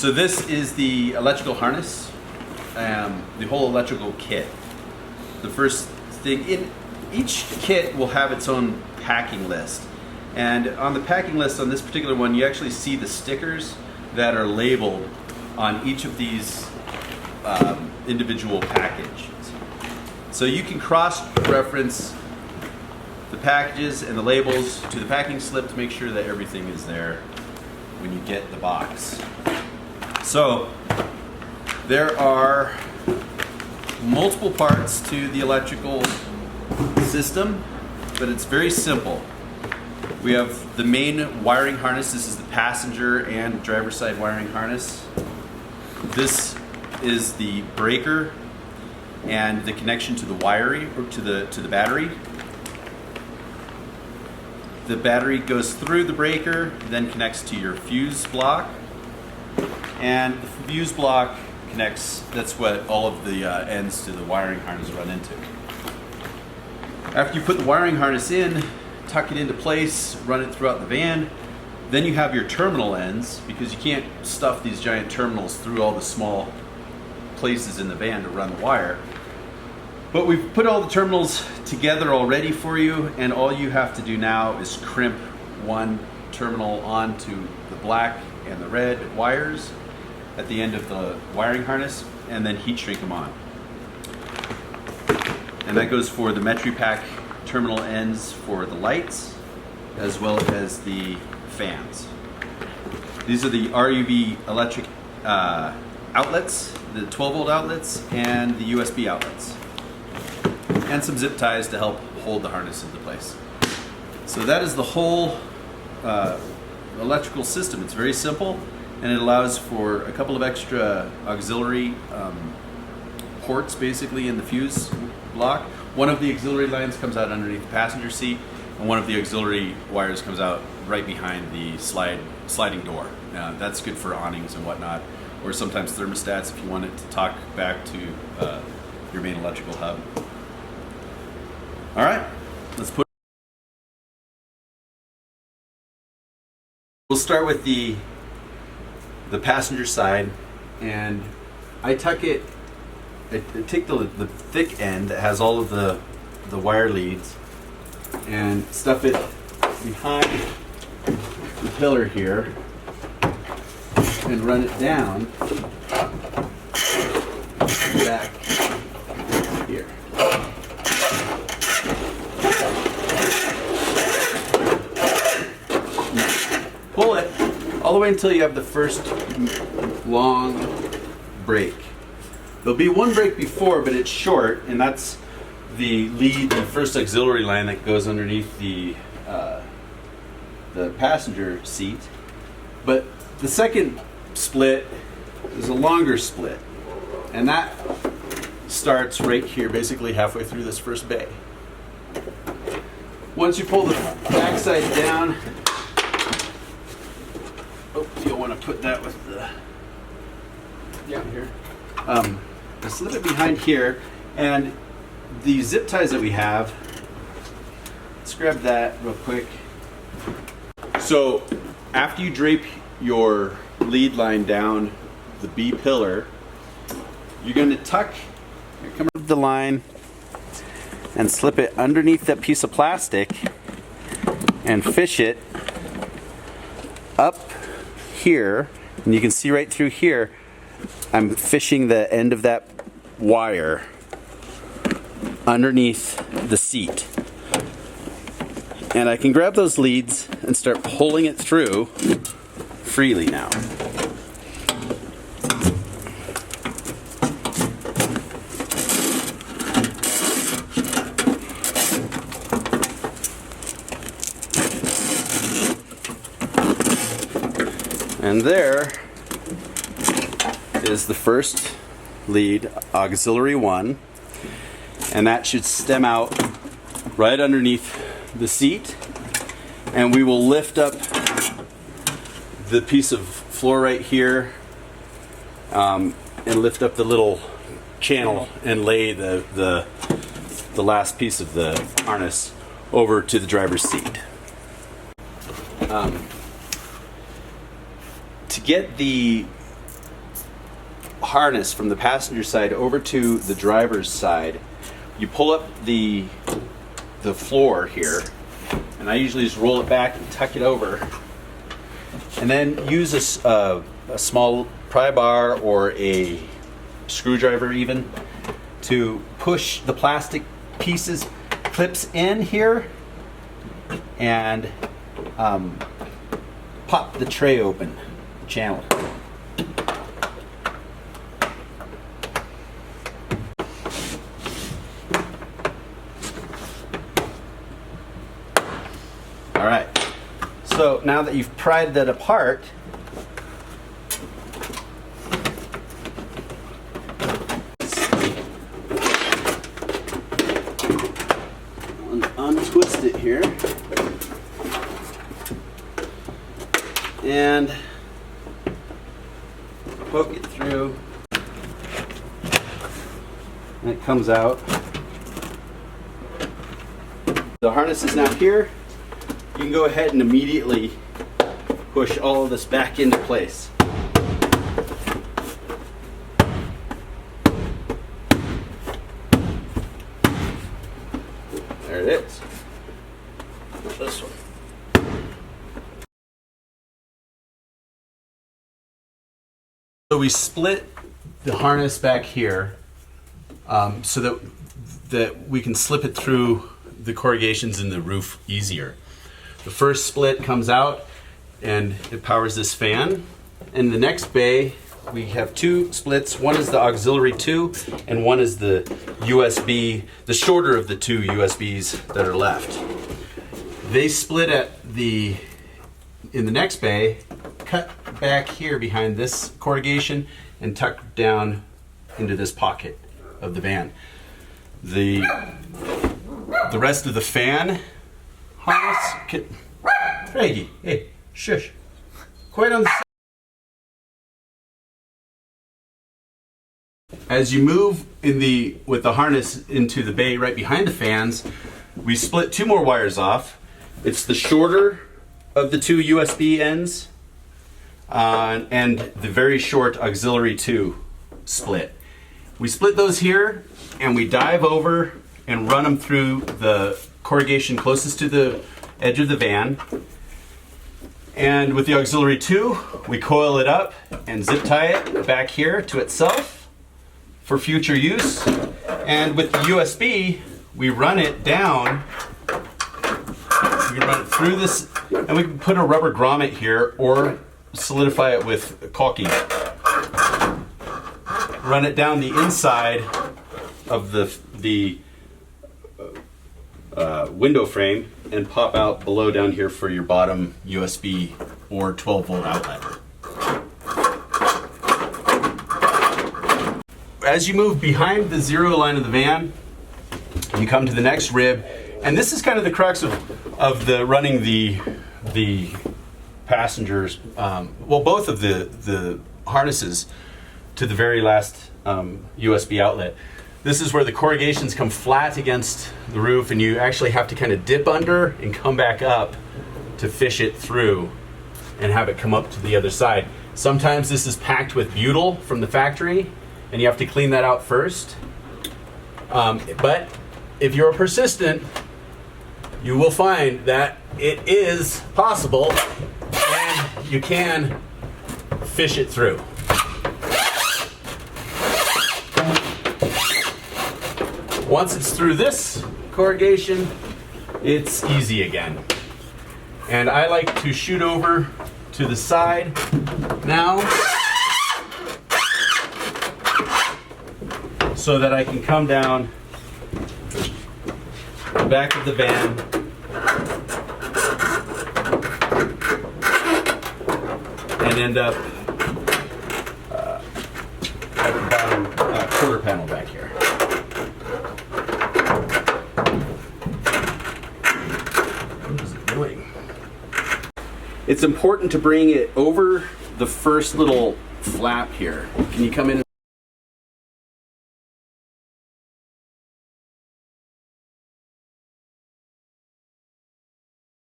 So this is the electrical harness, the whole electrical kit. The first thing, in each kit will have its own packing list. And on the packing list on this particular one, you actually see the stickers that are labeled on each of these individual packages. So you can cross-reference the packages and the labels to the packing slip to make sure that everything is there when you get the box. So there are multiple parts to the electrical system, but it's very simple. We have the main wiring harness. This is the passenger and driver's side wiring harness. This is the breaker and the connection to the wiring, or to the battery. The battery goes through the breaker, then connects to your fuse block, and the fuse block connects. That's what all of the ends to the wiring harness run into. After you put the wiring harness in, tuck it into place, run it throughout the van, then you have your terminal ends, because you can't stuff these giant terminals through all the small places in the van to run the wire. But we've put all the terminals together already for you, and all you have to do now is crimp one terminal onto the black and the red wires at the end of the wiring harness, and then heat shrink them on. And that goes for the MetriPack terminal ends for the lights, as well as the fans. These are the RUV electric outlets, the 12-volt outlets, and the USB outlets. And some zip ties to help hold the harness into place. So that is the whole electrical system. It's very simple, and it allows for a couple of extra auxiliary ports basically in the fuse block. One of the auxiliary lines comes out underneath the passenger seat, and one of the auxiliary wires comes out right behind the sliding door. That's good for awnings and whatnot, or sometimes thermostats if you want it to talk back to your main electrical hub. All right, we'll start with the passenger side, and I tuck it. I take the thick end that has all of the wire leads and stuff it behind the pillar here and run it down back here. Pull it all the way until you have the first long break. There'll be one break before, but it's short, and that's the lead, the first auxiliary line that goes underneath the passenger seat. But the second split is a longer split, and that starts right here, basically halfway through this first bay. Once you pull the backside down, you'll want to put that with the here. Slip it behind here, and the zip ties that we have, let's grab that real quick. So after you drape your lead line down the B pillar, you're going to come up the line and slip it underneath that piece of plastic and fish it up here, and you can see right through here I'm fishing the end of that wire underneath the seat. And I can grab those leads and start pulling it through freely now. And there is the first lead, auxiliary 1, and that should stem out right underneath the seat, and we will lift up the piece of floor right here and lift up the little channel and lay the last piece of the harness over to the driver's seat. To get the harness from the passenger side over to the driver's side, you pull up the floor here, and I usually just roll it back and tuck it over, and then use a small pry bar or a screwdriver even to push the plastic pieces, clips in here, and pop the tray open, channel. All right, so now that you've pried that apart, untwist it here and poke it through, and it comes out. The harness is now here. You can go ahead and immediately push all of this back into place. There it is. This one. So we split the harness back here so that we can slip it through the corrugations in the roof easier. The first split comes out and it powers this fan. In the next bay, we have two splits. One is the auxiliary 2 and one is the USB, the shorter of the two USBs that are left. They split in the next bay, cut back here behind this corrugation and tuck down into this pocket of the van. The rest of the fan harness, Reggie, hey, shush, quiet on the side. As you move with the harness into the bay right behind the fans, we split two more wires off. It's the shorter of the two USB ends and the very short auxiliary 2 split. We split those here and we dive over and run them through the corrugation closest to the edge of the van. And with the auxiliary 2, we coil it up and zip tie it back here to itself for future use. And with the USB, we run it down. We can run it through this, and we can put a rubber grommet here or solidify it with caulking. Run it down the inside of the window frame and pop out below down here for your bottom USB or 12-volt outlet. As you move behind the zero line of the van, you come to the next rib, and this is kind of the crux of the running the passengers, well, both of the harnesses to the very last USB outlet. This is where the corrugations come flat against the roof, and you actually have to kind of dip under and come back up to fish it through and have it come up to the other side. Sometimes this is packed with butyl from the factory, and you have to clean that out first. But if you're persistent, you will find that it is possible and you can fish it through. Once it's through this corrugation, it's easy again. And I like to shoot over to the side now so that I can come down the back of the van and end up at the bottom quarter panel back here. What is it doing? It's important to bring it over the first little flap here. Can you come in?